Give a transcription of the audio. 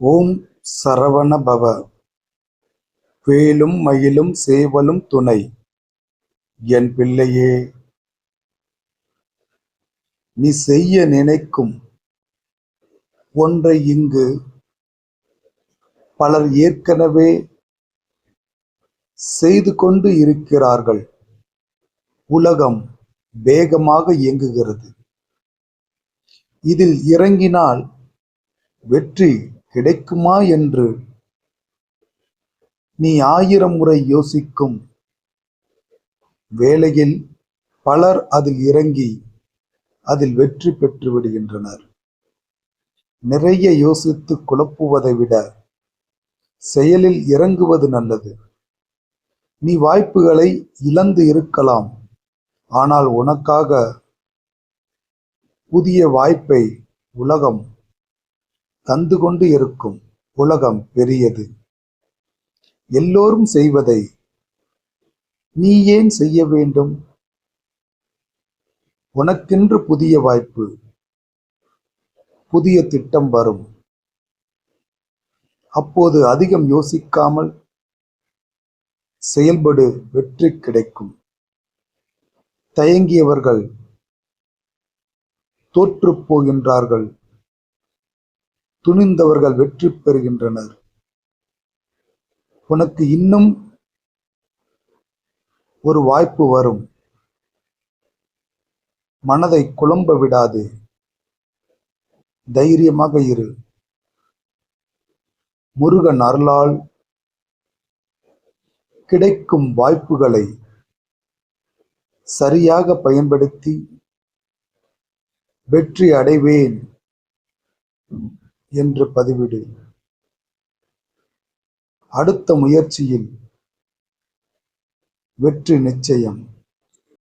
ஓம் சரவண பவ. வேலும் மயிலும் சேவலும் துணை. என் பிள்ளையே, நீ செய்ய நினைக்கும் ஒன்றை இங்கு பலர் ஏற்கனவே செய்து கொண்டு இருக்கிறார்கள். உலகம் வேகமாக இயங்குகிறது. இதில் இறங்கினால் வெற்றி கிடைக்குமா என்று நீ 1000 முறை யோசிக்கும் வேளையில் பலர் அதில் இறங்கி அதில் வெற்றி பெற்று விடுகின்றனர். நிறைய யோசித்து குழப்புவதை விட செயலில் இறங்குவது நல்லது. நீ வாய்ப்புகளை இழந்து இருக்கலாம், ஆனால் உனக்காக புதிய வாய்ப்பை உலகம் தந்து கொண்டு இருக்கும். உலகம் பெரியது. எல்லோரும் செய்வதை நீ ஏன் செய்ய வேண்டும்? உனக்கென்று புதிய வாய்ப்பு, புதிய திட்டம் வரும். அப்போது அதிகம் யோசிக்காமல் செயல்படு, வெற்றி கிடைக்கும். தயங்கியவர்கள் தோற்று போகின்றார்கள். துணிந்தவர்கள் வெற்றி பெறுகின்றனர். உனக்கு இன்னும் ஒரு வாய்ப்பு வரும். மனதை குழம்ப விடாதே. தைரியமாக இரு. முருகன் அருளால் கிடைக்கும் வாய்ப்புகளை சரியாக பயன்படுத்தி வெற்றி அடைவேன் என்று பதிவிடு. அடுத்த முயற்சியில் வெற்றி நிச்சயம்.